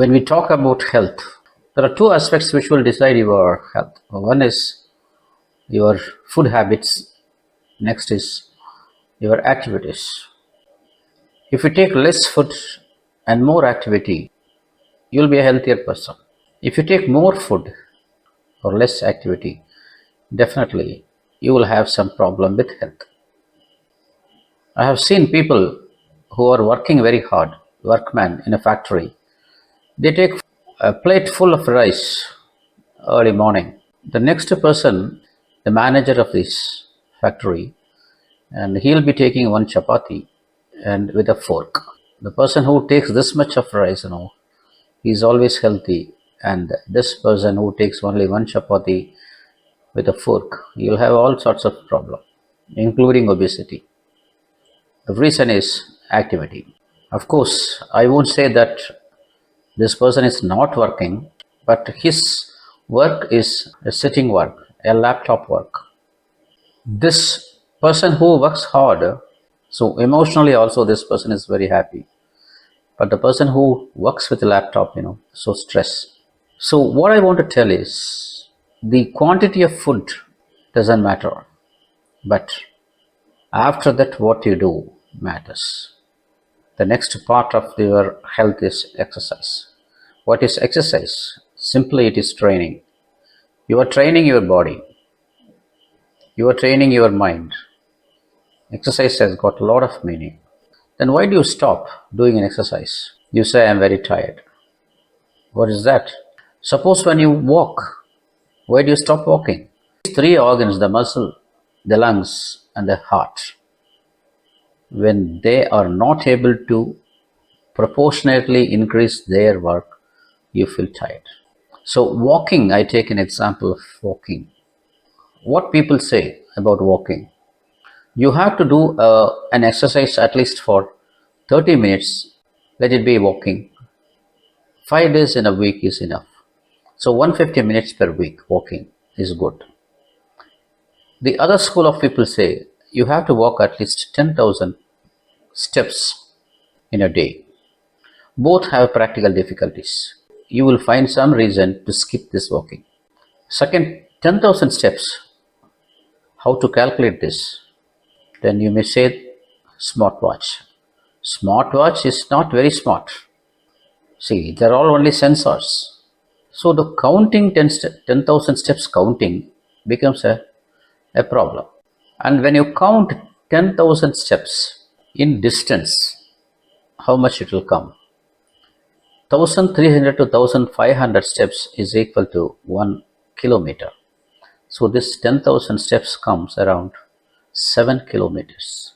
When we talk about health, there are two aspects which will decide your health. One is your food habits, next is your activities. If you take less food and more activity, you'll be a healthier person. If you take more food or less activity, definitely you will have some problem with health. I have seen people who are working very hard, workmen in a factory. They take a plate full of rice early morning. The next person, the manager of this factory, and he'll be taking one chapati and with a fork. The person who takes this much of rice, he's always healthy. And this person who takes only one chapati with a fork, you'll have all sorts of problem, including obesity. The reason is activity. Of course, I won't say that this person is not working, but his work is a sitting work, a laptop work. This person who works hard, so emotionally also this person is very happy. But the person who works with a laptop, so stress. So what I want to tell is the quantity of food doesn't matter, but after that what you do matters. The next part of your health is exercise. What is exercise? Simply it is training. You are training your body. You are training your mind. Exercise has got a lot of meaning. Then why do you stop doing an exercise? You say, I am very tired. What is that? Suppose when you walk, why do you stop walking? These three organs, the muscle, the lungs, and the heart, when they are not able to proportionately increase their work, you feel tired. So walking, I take an example of walking. What people say about walking? You have to do an exercise at least for 30 minutes. Let it be walking. 5 days in a week is enough. So 150 minutes per week walking is good. The other school of people say you have to walk at least 10,000 steps in a day. Both have practical difficulties. You will find some reason to skip this walking. Second, 10,000 steps. How to calculate this? Then you may say smartwatch. Smartwatch is not very smart. See, they're all only sensors. So the counting 10,000 steps counting becomes a problem. And when you count 10,000 steps in distance, how much it will come? 1300 to 1500 steps is equal to 1 kilometer. So this 10,000 steps comes around 7 kilometers.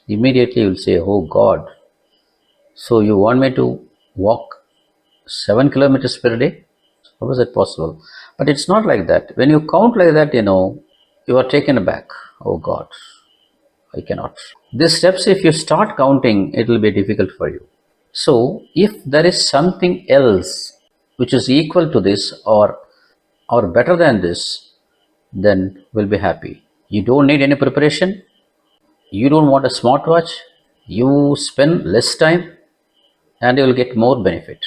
Immediately you will say, oh God, so you want me to walk 7 kilometers per day? How is it possible? But it's not like that. When you count like that, you are taken aback. Oh God, I cannot. These steps, if you start counting, it will be difficult for you. So if there is something else which is equal to this or better than this, then we'll be happy. You don't need any preparation. You don't want a smartwatch. You spend less time and you will get more benefit.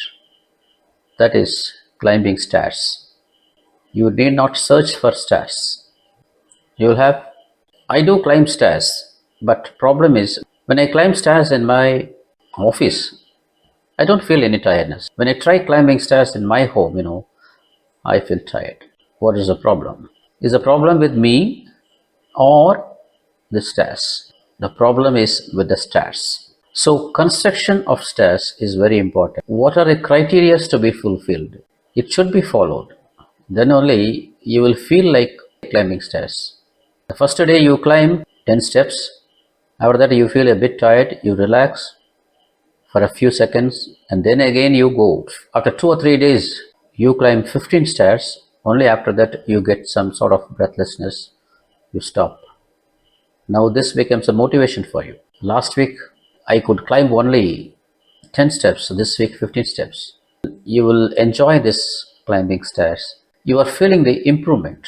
That is climbing stairs. You need not search for stairs. You will have, I do climb stairs, but problem is when I climb stairs in my office, I don't feel any tiredness. When I try climbing stairs in my home, I feel tired. What is the problem? Is the problem with me or the stairs? The problem is with the stairs. So construction of stairs is very important. What are the criteria to be fulfilled? It should be followed. Then only you will feel like climbing stairs. The first day you climb 10 steps. After that you feel a bit tired. You relax for a few seconds and then again you go. After 2 or 3 days you climb 15 stairs. Only after that you get some sort of breathlessness. You stop. Now this becomes a motivation for you. Last week I could climb only 10 steps. This week 15 steps. You will enjoy this climbing stairs. You are feeling the improvement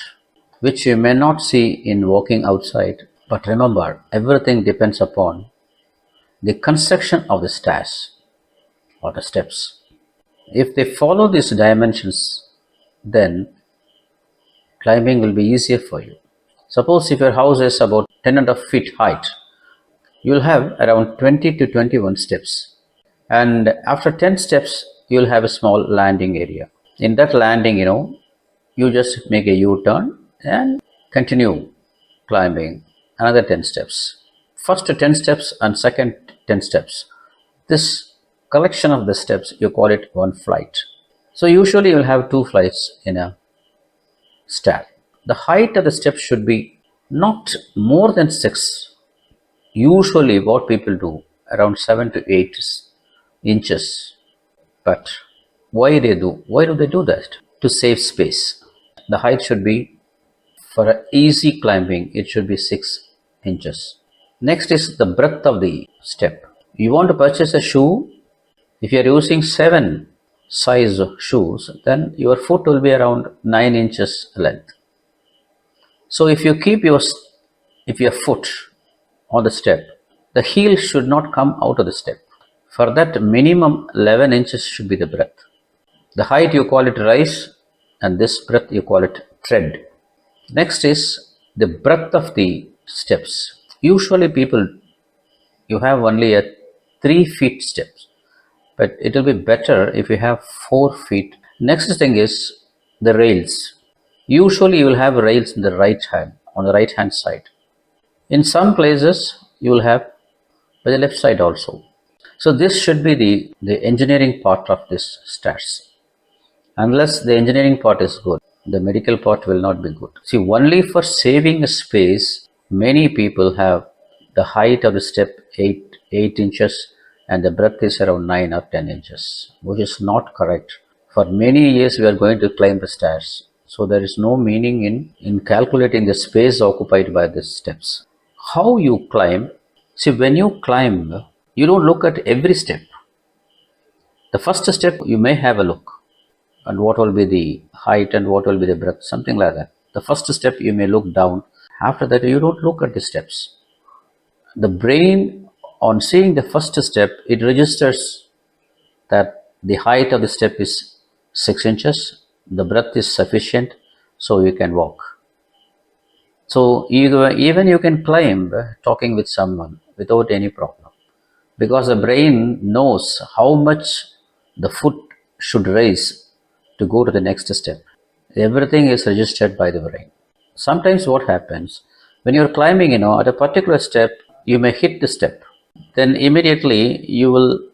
which you may not see in walking outside. But remember, everything depends upon the construction of the stairs or the steps. If they follow these dimensions, then climbing will be easier for you. Suppose if your house is about 10.5 feet height, you will have around 20 to 21 steps. And after 10 steps, you will have a small landing area. In that landing, you just make a U-turn and continue climbing another 10 steps. First 10 steps and second 10 steps. This collection of the steps, you call it one flight. So usually you will have two flights in a stair. The height of the steps should be not more than 6. Usually what people do, around 7 to 8 inches. But why do they do that? To save space. The height should be, for an easy climbing, it should be 6 inches. Next is the breadth of the step. You want to purchase a shoe. If you are using 7 size shoes, then your foot will be around 9 inches length. So if you keep your foot on the step, the heel should not come out of the step. For that, minimum 11 inches should be the breadth. The height you call it rise, and this breadth you call it tread. Next is the breadth of the steps. Usually people, you have only a 3 feet steps, but it will be better if you have 4 feet. Next thing is the rails. Usually you will have rails in the right hand, on the right hand side. In some places you will have by the left side also. So this should be the engineering part of this stairs. Unless the engineering part is good, the medical part will not be good. See, only for saving space, many people have the height of the step 8 inches and the breadth is around 9 or 10 inches, which is not correct. For many years we are going to climb the stairs, so there is no meaning in calculating the space occupied by the steps. How you climb? See, when you climb, you don't look at every step. The first step you may have a look, and what will be the height and what will be the breadth, something like that. The first step you may look down. After that, you don't look at the steps. The brain, on seeing the first step, it registers that the height of the step is 6 inches, the breadth is sufficient, so you can walk. So even you can climb talking with someone without any problem, because the brain knows how much the foot should raise to go to the next step. Everything is registered by the brain. Sometimes what happens, when you're climbing, at a particular step, you may hit the step. Then immediately you will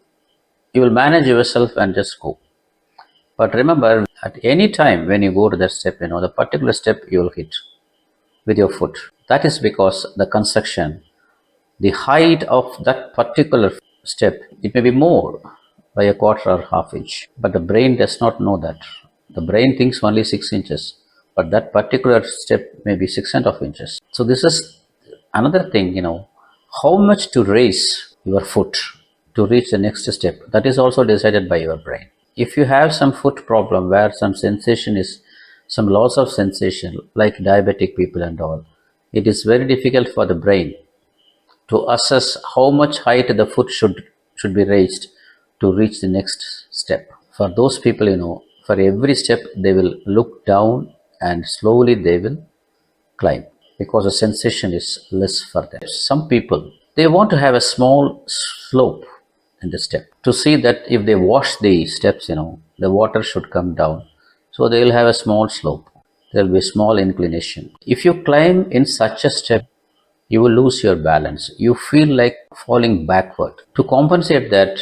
manage yourself and just go. But remember, at any time when you go to that step, the particular step you will hit with your foot. That is because the construction, the height of that particular step, it may be more by a quarter or half inch, but the brain does not know that. The brain thinks only 6 inches, but that particular step may be 6.5 inches. So this is another thing, how much to raise your foot to reach the next step. That is also decided by your brain. If you have some foot problem where some loss of sensation, like diabetic people and all, it is very difficult for the brain to assess how much height the foot should be raised to reach the next step. For those people, for every step they will look down and slowly they will climb, because the sensation is less for them. Some people, they want to have a small slope in the step, to see that if they wash the steps, the water should come down. So they will have a small slope. There will be a small inclination. If you climb in such a step, you will lose your balance. You feel like falling backward. To compensate that,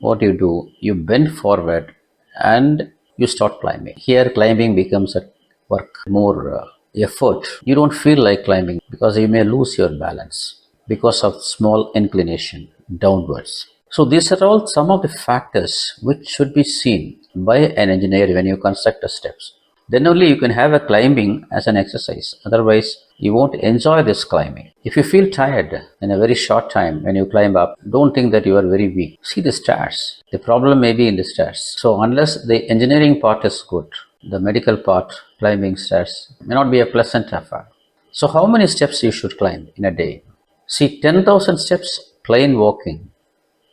what you do, you bend forward and you start climbing. Here climbing becomes a work, more effort. You don't feel like climbing because you may lose your balance because of small inclination downwards. So these are all some of the factors which should be seen by an engineer when you construct the steps. Then only you can have a climbing as an exercise. Otherwise, you won't enjoy this climbing. If you feel tired in a very short time when you climb up, don't think that you are very weak. See the stairs. The problem may be in the stairs. So unless the engineering part is good, the medical part, climbing stairs, may not be a pleasant affair. So how many steps you should climb in a day? See, 10,000 steps plain walking.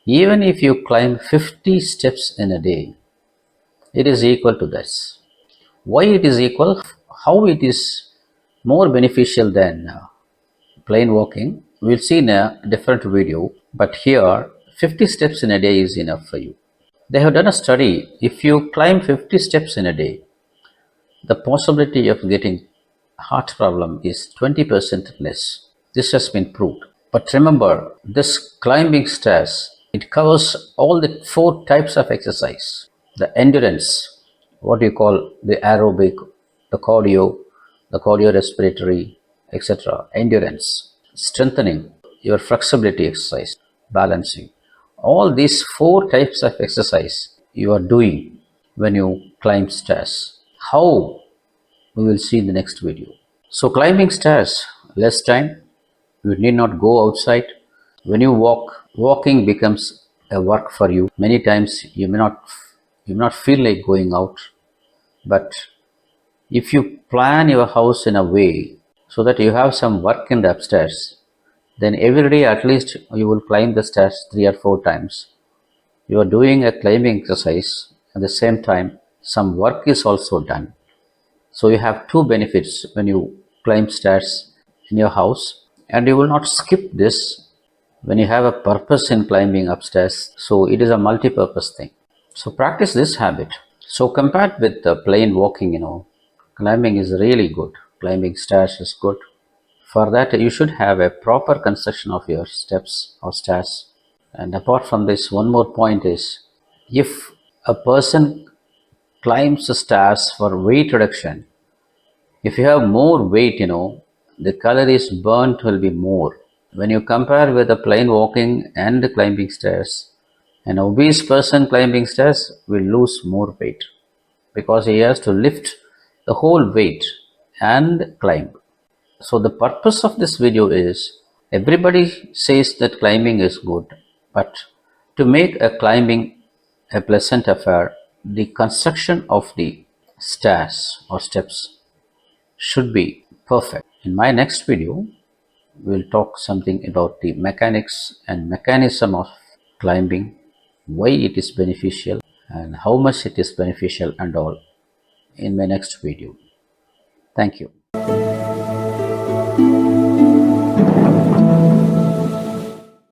Even if you climb 50 steps in a day, it is equal to this. Why it is equal? How it is more beneficial than plain walking, we'll see in a different video. But here, 50 steps in a day is enough for you. They have done a study. If you climb 50 steps in a day, the possibility of getting heart problem is 20% less. This has been proved. But remember, this climbing stairs, it covers all the four types of exercise. The endurance, what you call the aerobic, the cardiorespiratory, etc. Endurance, strengthening, your flexibility exercise, balancing. All these four types of exercise you are doing when you climb stairs. How? We will see in the next video. So climbing stairs, less time, you need not go outside. When you walk, walking becomes a work for you. Many times you may not feel like going out, but if you plan your house in a way so that you have some work in the upstairs, then every day at least you will climb the stairs 3 or 4 times. You are doing a climbing exercise at the same time some work is also done. So you have two benefits when you climb stairs in your house, and you will not skip this when you have a purpose in climbing upstairs. So it is a multi-purpose thing. So practice this habit. So compared with the plain walking, climbing is really good. Climbing stairs is good. For that, you should have a proper construction of your steps or stairs. And apart from this, one more point is, if a person climbs the stairs for weight reduction, if you have more weight, the calories burnt will be more. When you compare with the plain walking and the climbing stairs, an obese person climbing stairs will lose more weight because he has to lift the whole weight and climb. So the purpose of this video is, everybody says that climbing is good, but to make a climbing a pleasant affair, the construction of the stairs or steps should be perfect. In my next video, we'll talk something about the mechanics and mechanism of climbing, why it is beneficial and how much it is beneficial and all, in my next video. Thank you.